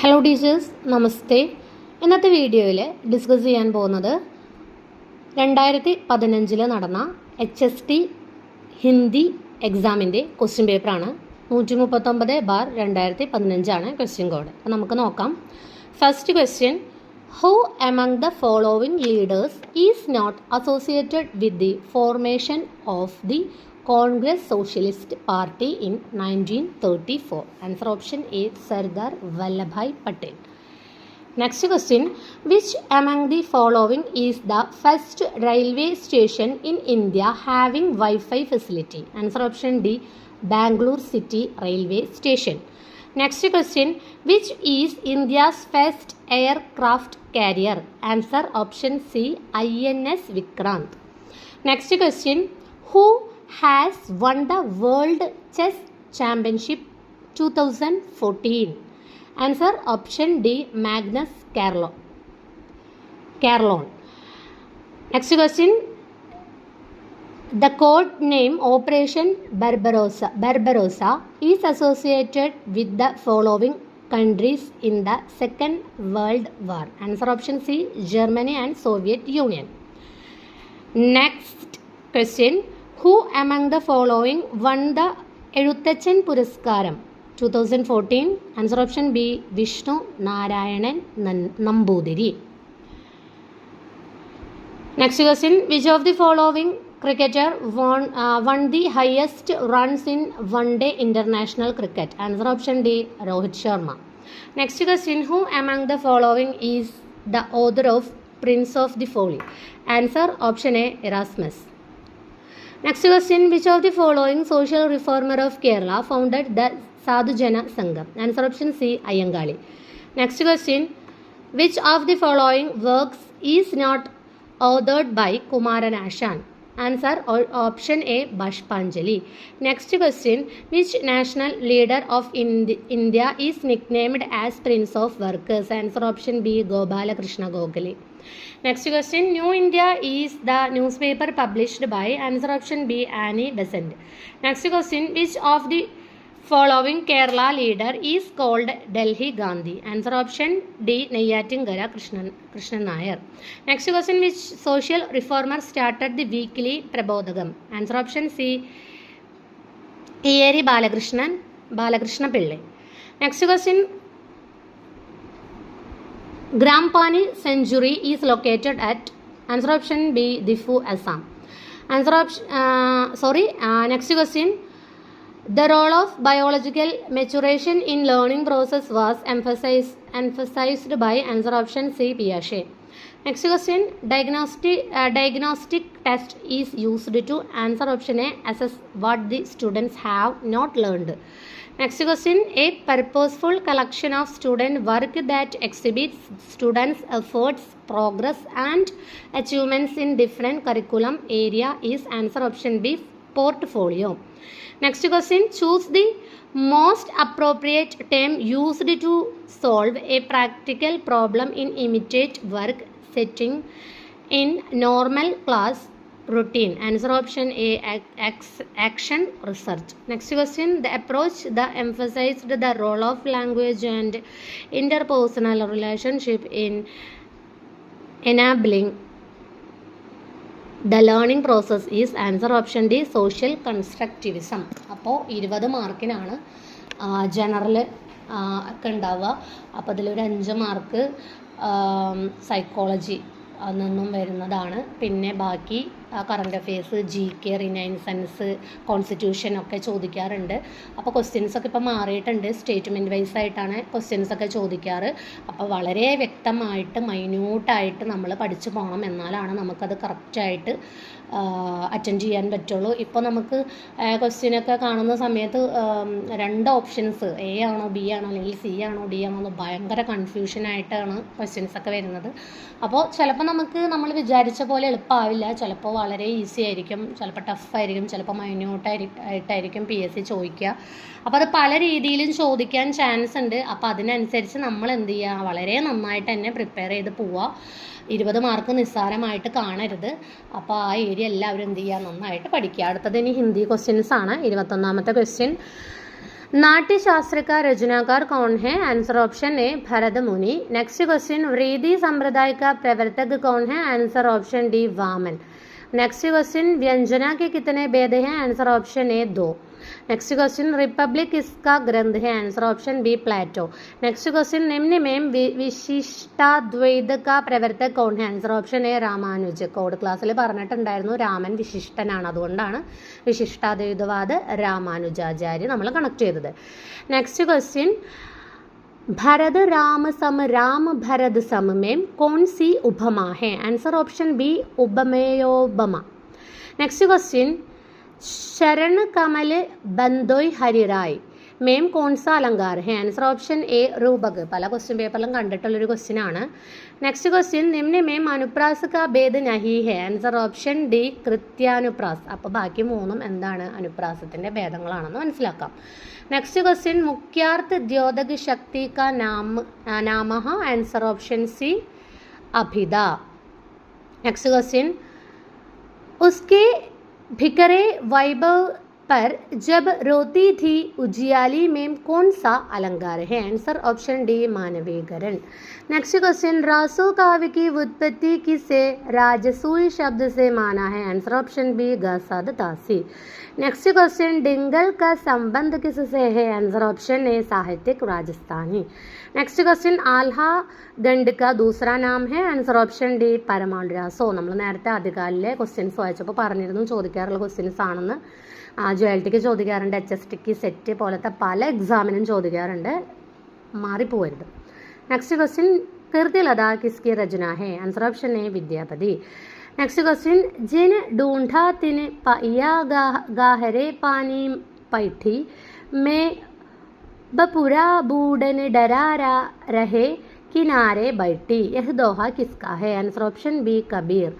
Hello teachers, നമസ്തേ. ഇന്നത്തെ വീഡിയോയിൽ discuss ചെയ്യാൻ പോകുന്നത് 2015 നടന്ന HST ഹിന്ദി എക്സാമിൻ്റെ ക്വസ്റ്റ്യൻ പേപ്പറാണ്. 139/2015 ക്വസ്റ്റ്യൻ കോഡ്. അപ്പോൾ നമുക്ക് നോക്കാം. First question: who among the following leaders is not associated with the formation of the Congress Socialist Party in 1934? Answer option A, Sardar Vallabhbhai Patel. Next question: which among the following is the first railway station in India having Wi-Fi facility? Answer option D, Bangalore City Railway Station. Next question: which is India's first aircraft carrier? Answer option C, INS Vikrant. Next question: who has won the World Chess Championship 2014? Answer option D, Magnus Carlsen. Next question: the code name Operation Barbarossa is associated with the following countries in the Second World War? Answer option C, Germany and Soviet Union. Next question: who among the following won the Ezhuthachan Puraskaram 2014? Answer option B, Vishnu Narayanan Nambudiri. Next question: which of the following cricketer won the highest runs in one-day international cricket? Answer option D, Rohit Sharma. Next question: who among the following is the author of Prince of the Folly? Answer option A, Erasmus. Next question: which of the following social reformer of Kerala founded the Sadhujana Sangam? Answer option C, Ayangali. Next question: which of the following works is not authored by Kumaran Ashan? Answer option A, Bashpanjali. Next question: which national leader of India is nicknamed as Prince of Workers? Answer option B, Gopala Krishna Gokhale. Next question: New India is the newspaper published by? Answer option B, Annie Besant. Next question: which of the following Kerala leader is called Delhi Gandhi? Answer option D, Neyyatthinkara Krishnan Nair. Next question: which social reformer started the weekly Prabodhagam? Answer option C, Iyeri Balakrishna Pillai. Next question: Grampani Century is located at? Answer option B, Diffu, Assam. Next question: the role of biological maturation in learning process was emphasized by? Answer option C, Piaget. Next question: diagnostic test is used to? Answer option A, assess what the students have not learned. Next question: a purposeful collection of student work that exhibits students' efforts, progress and achievements in different curriculum area is? Answer option B, portfolio. Next question: choose the most appropriate term used to solve a practical problem in immediate work setting in normal class routine. Answer option A, action research. Next question: the approach that emphasized the role of language and interpersonal relationship in enabling the learning process is? Answer option D, social constructivism. അപ്പോൾ 20 മാർക്കിനാണ് general ഒക്കെ ഉണ്ടാവുക. അപ്പോൾ അതിലൊരു 5 mark psychology നിന്നും വരുന്നതാണ്. പിന്നെ ബാക്കി current affairs, GK, renaissance, constitution ഒക്കെ ചോദിക്കാറുണ്ട്. അപ്പോൾ ക്വസ്റ്റ്യൻസ് ഒക്കെ ഇപ്പോൾ മാറിയിട്ടുണ്ട്. സ്റ്റേറ്റ്മെൻറ്റ് വൈസ് ആയിട്ടാണ് ക്വസ്റ്റ്യൻസ് ഒക്കെ ചോദിക്കാറ്. അപ്പോൾ വളരെ വ്യക്തമായിട്ട് മൈന്യൂട്ടായിട്ട് നമ്മൾ പഠിച്ചു പോകണം, എന്നാലാണ് നമുക്കത് കറക്റ്റായിട്ട് അറ്റൻഡ് ചെയ്യാൻ പറ്റുള്ളൂ. ഇപ്പോൾ നമുക്ക് ക്വസ്റ്റ്യനൊക്കെ കാണുന്ന സമയത്ത് 2 ഓപ്ഷൻസ്, A ആണോ B ആണോ അല്ലെങ്കിൽ C ആണോ D ആണോ എന്ന് ഭയങ്കര കൺഫ്യൂഷനായിട്ടാണ് ക്വസ്റ്റ്യൻസ് ഒക്കെ വരുന്നത്. അപ്പോൾ ചിലപ്പോൾ നമ്മൾ വിചാരിച്ച പോലെ എളുപ്പമാവില്ല, ചിലപ്പോൾ വളരെ ഈസി ആയിരിക്കും, ചിലപ്പോൾ ടഫായിരിക്കും, ചിലപ്പോൾ മൈന്യൂട്ടായിട്ടായിരിക്കും PSC ചോദിക്കുക. അപ്പോൾ അത് പല രീതിയിലും ചോദിക്കാൻ ചാൻസ് ഉണ്ട്. അപ്പോൾ അതിനനുസരിച്ച് നമ്മൾ എന്ത് ചെയ്യുക, വളരെ നന്നായിട്ട് തന്നെ പ്രിപ്പയർ ചെയ്ത് പോവുക. 20 മാർക്ക് നിസ്സാരമായിട്ട് കാണരുത്. അപ്പോൾ ആ ഏരിയ എല്ലാവരും എന്ത് ചെയ്യുക, നന്നായിട്ട് പഠിക്കുക. അടുത്തത് ഇനി ഹിന്ദി ക്വസ്റ്റ്യൻസ് ആണ്. 21ാമത്തെ ക്വസ്റ്റ്യൻ: नाट्यशास्त्र का रचनाकार कौन है? आंसर ऑप्शन ए भरत मुनि। नेक्स्ट क्वेश्चन, वृद्धि संप्रदाय का प्रवर्तक कौन है? Answer option D Vaman. Next question, व्यंजना के कितने भेद हैं? Answer option A 2। Next question, republic किसका ग्रंथ है? Answer option B Plato. Next question, निम्न में विशिष्टाद्वैत का प्रवर्तक कौन है? Answer option A Ramanuj. Code ക്ലാസ്സിൽ പറഞ്ഞിട്ടുണ്ടായിരുന്നു രാമൻ വിശിഷ്ടനാണ്, അതുകൊണ്ടാണ് വിശിഷ്ടാദ്വൈതവാദ രാമാനുജാചാര്യ നമ്മൾ കണക്ട് ചെയ്തത്. നെക്സ്റ്റ് ക്വസ്റ്റ്യൻ, भरत राम सम राम भरत सम में कौन सी उपमा है? आंसर ऑप्शन बी उपमेयोपमा. नेक्स्ट क्वेश्चन, शरण कमल बंदोई हरिराय में कौन सा अलंकार है? आंसर ऑप्शन ए रूपक. പല ക്വസ്റ്റ്യൻ പേപ്പറിലും കണ്ടിട്ടുള്ളൊരു ക്വസ്റ്റ്യൻ ആണ്. നെക്സ്റ്റ് ക്വസ്റ്റ്യൻ, നിമ്ന में അനുപ്രാസ का भेद नहीं है? ആൻസർ ഓപ്ഷൻ ഡി കൃത്യാനുപ്രാസ്. അപ്പോൾ ബാക്കി മൂന്നും എന്താണ്? അനുപ്രാസത്തിൻ്റെ ഭേദങ്ങളാണെന്ന് മനസ്സിലാക്കാം. नेक्स्ट क्वेश्चन, मुख्यार्थ द्योतक शक्ति का नाम आंसर ऑप्शन सी अभिदा. नेक्स्ट क्वेश्चन, उसके भिखरे वैभव पर जब रोती थी उजियाली में कौन सा अलंकार है? आंसर ऑप्शन डी मानवीकरण. नेक्स्ट क्वेश्चन, रासो काव्य की उत्पत्ति किसे राजसूय शब्द से माना है? आंसर ऑप्शन बी गसाद तासी. नेक्स्ट क्वेश्चन, डिंगल का संबंध किससे है? आंसर ऑप्शन ए साहित्यिक राजस्थानी. नेक्स्ट क्वेश्चन, आल्हा गंड का दूसरा नाम है? आंसർ ഓപ്ഷൻ ഡി പരമാണുരാസോ. നമ്മൾ നേരത്തെ ആദ്യകാലിലെ ക്വസ്റ്റ്യൻസ് വായിച്ചപ്പോൾ പറഞ്ഞിരുന്നു ചോദിക്കാറുള്ള ക്വസ്റ്റ്യൻസ് ആണെന്ന്. JLTക്ക് ചോദിക്കാറുണ്ട്, HSTക്ക് സെറ്റ് പോലത്തെ പല എക്സാമിനും ചോദിക്കാറുണ്ട്, മാറിപ്പോകരുത്. നെക്സ്റ്റ് ക്വസ്റ്റ്യൻ, കീർത്തിലത കിസ്കി രചന ഹെ? Answer option A Vidyapati. Next question, जिन ढूंढा तिन पाया गाहरे पानी पैठी में बपुरा बूढ़न डरारा रहे किनारे बैठी, यह दोहा किसका है? Answer option B Kabir.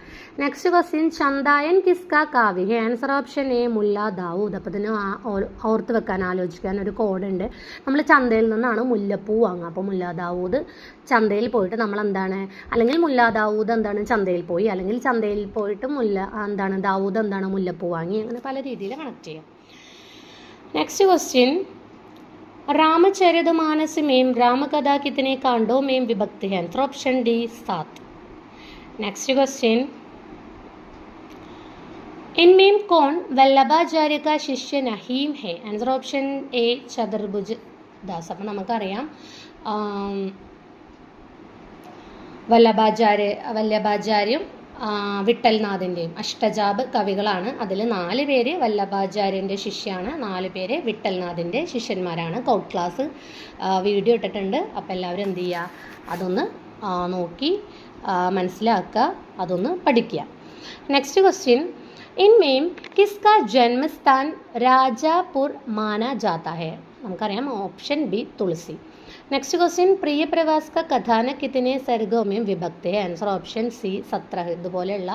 Next question, Chandayan किसका കാവ്യ है? ആൻസർ ഓപ്ഷൻ എ മുല്ല ദാവൂദ്. അപ്പോൾ ഇതിന് ഓർത്ത് വെക്കാൻ ആലോചിക്കാൻ ഒരു കോഡുണ്ട്. നമ്മൾ ചന്തയിൽ നിന്നാണ് മുല്ലപ്പൂ വാങ്ങുക. അപ്പോൾ മുല്ല ദാവൂദ് ചന്തയിൽ പോയിട്ട് നമ്മൾ എന്താണ്, അല്ലെങ്കിൽ മുല്ല ദാവൂദ് എന്താണ് ചന്തയിൽ പോയി, അല്ലെങ്കിൽ ചന്തയിൽ പോയിട്ട് എന്താണ് ദാവൂദ് എന്താണ് മുല്ലപ്പൂ വാങ്ങി, അങ്ങനെ പല രീതിയിൽ കണക്ട് ചെയ്യാം. നെക്സ്റ്റ് ക്വസ്റ്റ്യൻ, रामचरितमानस में रामकथा कितने कांडों में विभक्त है? Answer option D 7. Next question, इनमें कौन वल्लभाचार्य का शिष्य नहीं है? आंसर ऑप्शन ए चतुर्भुज दास. അപ്പോൾ നമുക്കറിയാം വല്ലഭാചാര്യം വിട്ടൽനാഥിൻ്റെയും അഷ്ടജാബ് കവികളാണ്. അതിൽ 4 പേര് വല്ലഭാചാര്യൻ്റെ ശിഷ്യാണ്, 4 പേര് വിട്ടൽനാഥിൻ്റെ ശിഷ്യന്മാരാണ്. കൗട്ട് ക്ലാസ് വീഡിയോ ഇട്ടിട്ടുണ്ട്. അപ്പോൾ എല്ലാവരും എന്ത് ചെയ്യുക, അതൊന്ന് നോക്കി മനസ്സിലാക്കുക, അതൊന്ന് പഠിക്കുക. നെക്സ്റ്റ് ക്വസ്റ്റ്യൻ, ഇൻമേം കിസ്കാ ജന്മസ്ഥാൻ രാജാപുർ മാനാ ജാता है? നമുക്കറിയാം option B Tulsi. Next question, Priya Pravas का कथानक कितने सर्गों में विभक्त है? Answer option C 17. ഇതുപോലെയുള്ള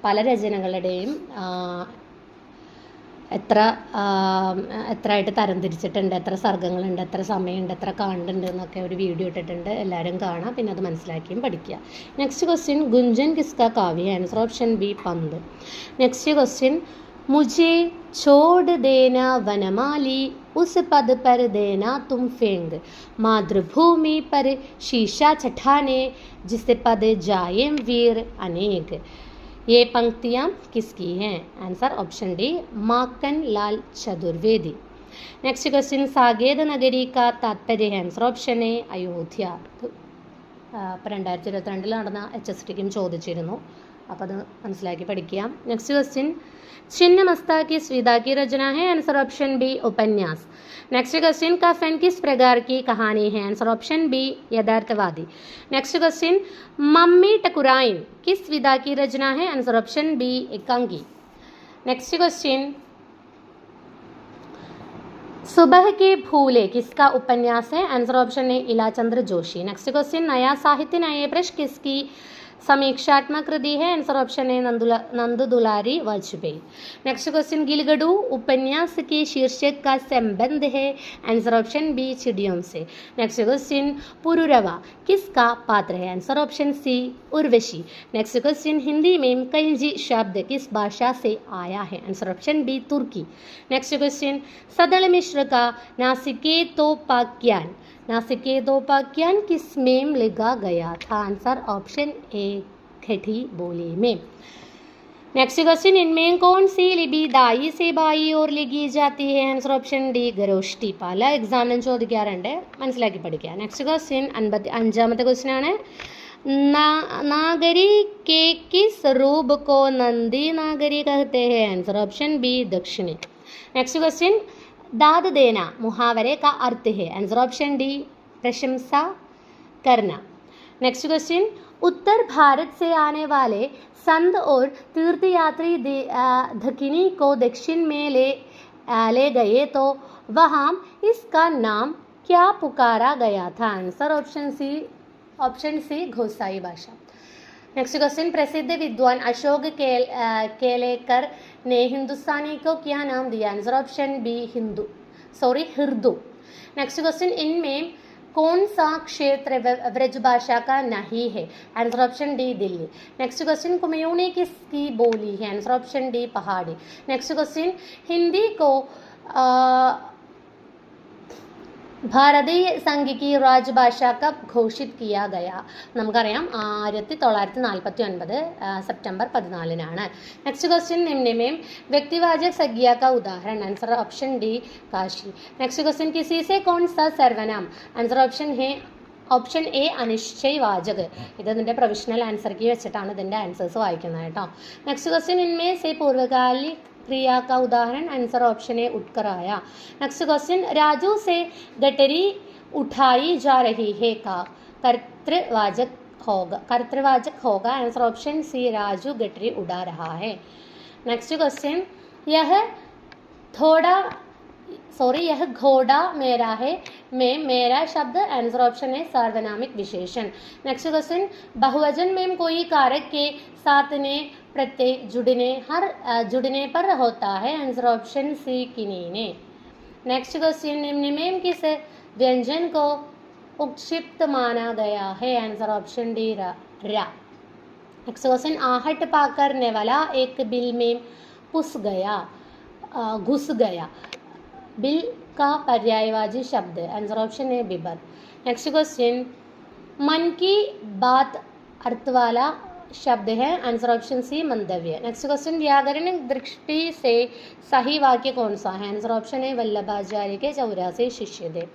പല രചനകളുടെയും എത്രയായിട്ട് തരംതിരിച്ചിട്ടുണ്ട്, എത്ര സർഗങ്ങളുണ്ട്, എത്ര സമയമുണ്ട്, എത്ര കാണ്ടുണ്ട് എന്നൊക്കെ ഒരു വീഡിയോ ഇട്ടിട്ടുണ്ട്. എല്ലാവരും കാണാം, പിന്നെ അത് മനസ്സിലാക്കിയും പഠിക്കുക. നെക്സ്റ്റ് ക്വസ്റ്റ്യൻ, ഗുഞ്ചൻ കിസ്കാ കാവ്യ? Answer option B Pant. Next question, मुझे छोड़ देना वनमाली उस पद पर देना तुम फेंग मातृभूमि पर शीशा चढ़ाने जिस पद जाए वीर अनेक, ये पंक्तियाँ किसकी हैं? Answer option D Makhan Lal Chaturvedi. Next question, Saket नगरी का तात्पर्य है? Answer option A Ayodhya. ഇപ്പോൾ 2022 നടന്ന HSTക്കും ചോദിച്ചിരുന്നു, അപ്പോൾ അത് മനസ്സിലാക്കി പഠിക്കുക. നെക്സ്റ്റ് ക്വസ്റ്റ്യൻ, छिन्नमस्ता किस विधा की रचना है? आंसर ऑप्शन बी उपन्यास. नेक्स्ट क्वेश्चन, कफन किस प्रकार की कहानी है? आंसर ऑप्शन बी यथार्थवादी. नेक्स्ट क्वेश्चन, मम्मी टकुराइन किस विधा की रचना है? आंसर ऑप्शन बी एकांकी. नेक्स्ट क्वेश्चन, सुबह के फूले किसका उपन्यास है? Answer option A Ilachandra Joshi. Next question, नया साहित्य नए प्रश्न किसकी समीक्षात्मक कृति है, answer option A Nand Dulari Vajpayee. Next question, Gilgadu उपन्यास के शीर्षक का संबंध है, आंसर ऑप्शन बी चिड़ियों से। नेक्स्ट क्वेश्चन, पुरुरवा किसका पात्र है, answer option C Urvashi. Next question, Hindi में कंजी शब्द किस भाषा से आया है, answer option B Turki. Next question, Sadal Mishra का नासिकेतोपाख्यान किस में लिखा गया था, आंसर ऑप्शन ए खड़ी बोली में। नेक्स्ट क्वेश्चन, इनमें कौन सी लिपि दाई से बाई और लिखी जाती है, आൻसർ ഓപ്ഷൻ ഡി ഗരോഷ്ടി. പല എക്സാമിനും ചോദിക്കാറുണ്ട്, മനസ്സിലാക്കി പഠിക്കുക. നെക്സ്റ്റ് ക്വസ്റ്റ്യൻ 55ാമത്തെ ക്വസ്റ്റ്യൻ ആണ്. नागरी के किस रूप को नंदी नागरी कहते हैं, आंसर ऑप्शन बी दक्षिणी. नेक्स्ट क्वेश्चन, दाद देना मुहावरे का अर्थ है, आंसर ऑप्शन डी प्रशंसा करना. नेक्स्ट क्वेश्चन, उत्तर भारत से आने वाले संत और तीर्थयात्री दक्षिणी को दक्षिण में ले गए तो वहाँ इसका नाम क्या पुकारा गया था, आंसर ऑप्शन सी घोसाई भाषा. नेक्स्ट क्वेश्चन, प्रसिद्ध विद्वान अशोक केलेकर ने हिंदुस्तानी को क्या नाम दिया, आंसर ऑप्शन बी हिर्दू. नेक्स्ट क्वेश्चन, इनमें कौन सा क्षेत्र ब्रजभाषा का नहीं है, answer option D Delhi. Next question, Kumaoni किसकी बोली है, answer option D Pahari. Next question, Hindi को ഭാരതീയ സംഘ की राजभाषा कब घोषित किया गया, നമുക്കറിയാം 1949 സെപ്റ്റംബർ 14 नेक्स्ट क्वेश्चन, निम्न में व्यक्तिवाचक संज्ञा का उदाहरण, answer option D Kashi. Next question, किसी से कौन सा सर्वनाम, आंसർ ഓപ്ഷൻ എ അനിശ്ചയ വാചക. ഇത് ഇതിൻ്റെ പ്രൊവിഷണൽ ആൻസർക്ക് വെച്ചിട്ടാണ് ഇതിൻ്റെ ആൻസേഴ്സ് വായിക്കുന്നത് കേട്ടോ. നെക്സ്റ്റ് ക്വസ്റ്റ്യൻ, इनमें से पूर्वकालिक क्रिया का उदाहरण, आंसर ऑप्शन ए उठकर आया. नेक्स्ट क्वेश्चन, राजू से गटरी उठाई जा रही है का कर्तृवाचक होगा, आंसर ऑप्शन सी राजू गटरी उड़ा रहा है. नेक्स्ट क्वेश्चन, यह घोड़ा मेरा है में मेरा शब्द, आंसर ऑप्शन है सार्वनामिक विशेषण. नेक्स्ट क्वेश्चन, बहुवचन में कोई कारक के साथ ने प्रत्यय जुड़ने पर होता है, आंसर ऑप्शन सी किनीने. नेक्स्ट क्वेश्चन, निम्न में किस व्यंजन को उपक्षिप्त माना गया है, आंसर ऑप्शन डी रा. नेक्स्ट क्वेश्चन, आहट पाकर नेवाला एक बिल में घुस गया. बिल का पर्यायवाची शब्द, आंसर ऑप्शन ए बिबर. नेक्स्ट क्वेश्चन, मन की बात अर्थ वाला शब्द है, आंसर ऑप्शन सी मंतव्य. नेक्स्ट क्वेश्चन, व्याकरणिक दृष्टि से सही वाक्य कौन सा है, आंसर ऑप्शन है वल्लभाचार्य के 84 शिष्य थे.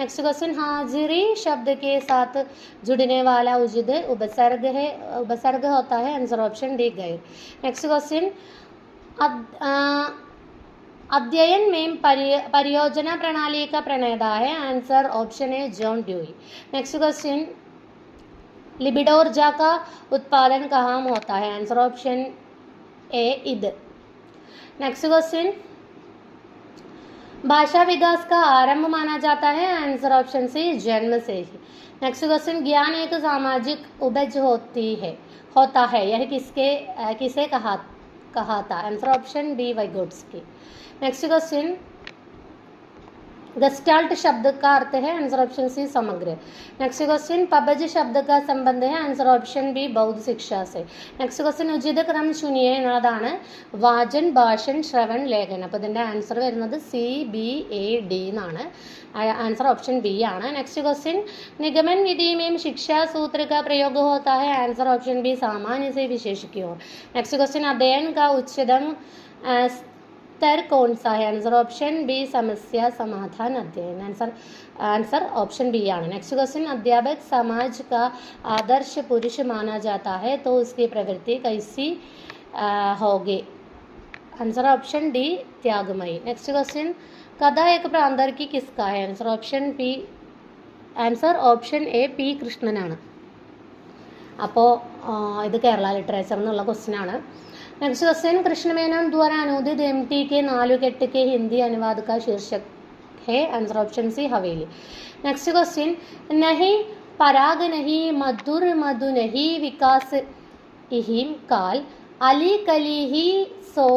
नेक्स्ट क्वेश्चन, हाजिरी शब्द के साथ जुड़ने वाला उचित उपसर्ग होता है, आंसर ऑप्शन डी गैर. नेक्स्ट क्वेश्चन, अध्ययन में परियोजना प्रणाली का प्रणेता है, आंसर ऑप्शन है जॉन ड्यूई. नेक्स्ट क्वेश्चन, लिबिडोर्जा का उत्पादन कहाँ होता है, आंसर ऑप्शन ए ईद. नेक्स्ट क्वेश्चन, भाषा विकास का आरंभ माना जाता है, आंसर ऑप्शन सी जन्म से ही. नेक्स्ट क्वेश्चन, ज्ञान एक सामाजिक उपज होता है, यह किसे कहा था, answer option D Vygotsky. Next question, gestalt शब्द का अर्थ है, आंसर ऑप्शन सी समग्र. नेक्स्ट क्वेश्चन, पबज शब्द का संबंध है, आंसर ऑप्शन बी बौद्ध शिक्षा से. नेक्स्ट क्वेश्चन, उचित क्रम चुनिये എന്നതാണ് വാചൻ ഭാഷൻ ശ്രവൺ ലേഖനം. അപ്പോൾ ഇതിൻ്റെ ആൻസർ വരുന്നത് CBAD എന്നാണ്, आंसर ऑप्शन बी ആണ്. नेक्स्ट क्वेश्चन, निगमन विधि में शिक्षा सूत्र का प्रयोग होता है, आंसर ऑप्शन बी सामान्य से विशेष की ओर. नेक्स्ट क्वेश्चन, अध्ययन का उच्चतम स्तर कौन सा है, आंसर ऑप्शन बी समस्या समाधान अध्ययन, आंसर ऑप्शन बी ആണ്. नेक्स्ट क्वेश्चन, अध्यापक समाज का आदर्श पुरुष माना जाता है तो उसकी प्रवृत्ति कैसी होगी, आंसर ऑप्शन डी त्यागमयी. नेक्स्ट क्वेश्चन, कथा एक प्रांतर की किसका है, आंसर ऑप्शन ए പി കൃഷ്ണനാണ്. അപ്പോൾ ഇത് കേരള ലിറ്ററേച്ചർ എന്നുള്ള ക്വസ്റ്റ്യൻ ആണ്. नेक्स्ट क्वेश्चन, कृष्ण मेनन द्वारा अनुदित MT के 4 कट के हिंदी अनुवाद का शीर्षक है, आंसर ऑप्शन सी हवेली. नेक्स्ट क्वेश्चन, नहीं पराग नहीं मधुर मधु नहीं विकास इहिम काल अली कली ही सो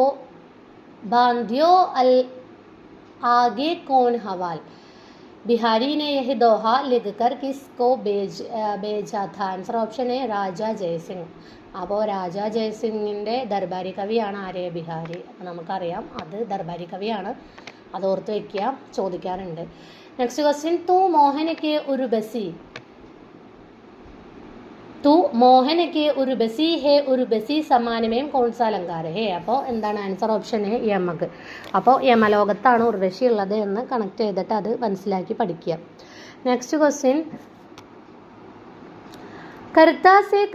बांध्यो अल आगे कौन हवाल बिहारी ने यह दोहा लिखकर किसको भेजा था ആൻസർ ഓപ്ഷൻ എ രാജ ജയസിംഗ് അപ്പോൾ രാജ ജയസിംഗിൻ്റെ ദർബാരി കവിയാണ് ആര്യ ബിഹാരി അപ്പോൾ നമുക്കറിയാം അത് ദർബാരി കവിയാണ് അത് ഓർത്ത് വയ്ക്കുക ചോദിക്കാറുണ്ട് നെക്സ്റ്റ് ക്വസ്റ്റ്യൻ തൂ മോഹനയ്ക്ക് ഒരു ബസി तू मोहन के उर्बसी है उर्बसी സമ്മാനമേം കോൺസ അലങ്കാര ഹേ അപ്പോൾ എന്താണ് ആൻസർ ഓപ്ഷൻ എ യമക് അപ്പോൾ യമലോകത്താണ് ഉർവശി ഉള്ളത് എന്ന് കണക്ട് ചെയ്തിട്ട് അത് മനസ്സിലാക്കി പഠിക്കുക നെക്സ്റ്റ് ക്വസ്റ്റ്യൻ कर्ता से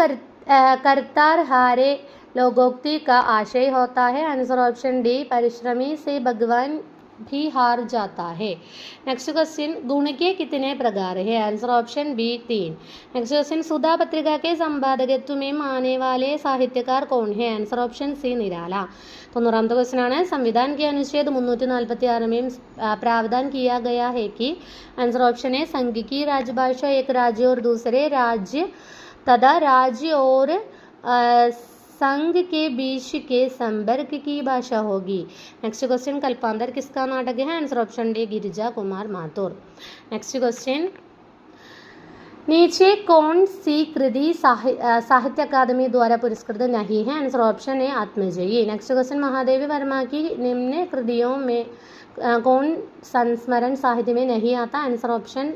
करतार हारे लोकोक्ति का आशय होता है आंसर ऑप्शन डी परिश्रमी से भगवान भी हार जाता है नेक्स्ट क्वेश्चन गुण के कितने प्रकार है answer option B 3 next question Sudha पत्रिका के संपादकत्व में आने वाले साहित्यकार कौन है आंसर ऑप्शन सी निराला 90वां क्वेश्चन ആണ് संविधान के अनुच्छेद 346 में प्रावधान किया गया है कि आंसर ऑप्शन है संघ की राजभाषा एक राज्य और दूसरे राज्य तथा राज्य और संघ के बीच के संपर्क की भाषा होगी नेक्स्ट क्वेश्चन कल्पांतर किसका नाटक है answer option D Girija Kumar Mathur next question नीचे कौन सी कृति साहित्य अकादमी द्वारा पुरस्कृत नहीं है आंसर ऑप्शन है आत्मजयी नेक्स्ट क्वेश्चन महादेवी वर्मा की निम्न कृतियों में कौन संस्मरण साहित्य में नहीं आता आंसर ऑप्शन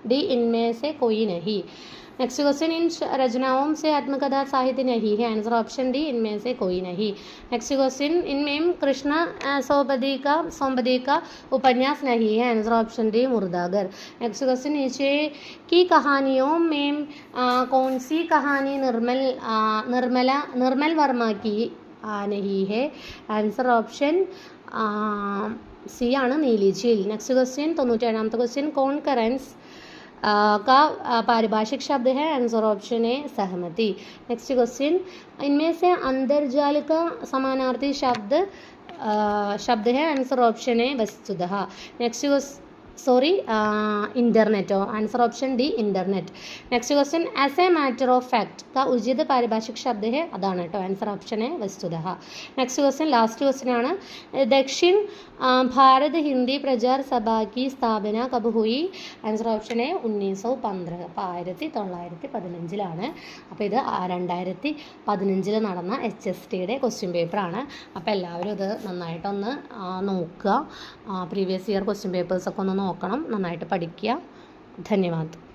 डी इनमें से कोई नहीं नेक्स्ट क्वेश्चन इन रचनाओं से आत्मकथा साहित्य नहीं है आंसर ऑप्शन डी इनमें से कोई नहीं नेक्स्ट क्वेश्चन इनमें कृष्ण सोमपदी का उपन्यास नहीं है आंसर ऑप्शन डी मुर्दागर नेक्स्ट क्वेश्चन नीचे की कहानियों में कौन सी कहानी निर्मल वर्मा की नहीं है आंसर ऑप्शन सी ആണ് നീലി झील नेक्स्ट क्वेश्चन 97वां क्वेश्चन कॉन्करेंस का पारिभाषिक शब्द है आंसर ऑप्शन ए सहमति नेक्स्ट क्वेश्चन इनमें से अंतर्जाल का समानार्थी शब्द है आंसर ऑप्शन ए वस्तुतः next internet answer option D internet next question as a matter of fact का उचित पारिभाषिक शब्द है अതാണ് ട്ടോ आंसर ऑप्शन है वस्तुतः नेक्स्ट क्वेश्चन लास्ट क्वेश्चन ആണ് दक्षिण भारत हिंदी प्रचार सभा की स्थापना कब हुई आंसर ऑप्शन है 1915 അപ്പോൾ 1915 അപ്പോൾ ഇത് 2015 നടന്ന HSTയുടെ ക്വസ്റ്റ്യൻ പേപ്പറാണ് അപ്പോൾ എല്ലാവരും ഇത് നന്നായിട്ടൊന്ന് നോക്കുക പ്രീവിയസ് ഇയർ ക്വസ്റ്റ്യൻ പേപ്പേഴ്സൊക്കെ ഒന്ന് നോക്കണം നന്നായിട്ട് പഠിക്കുക ധന്യവാദം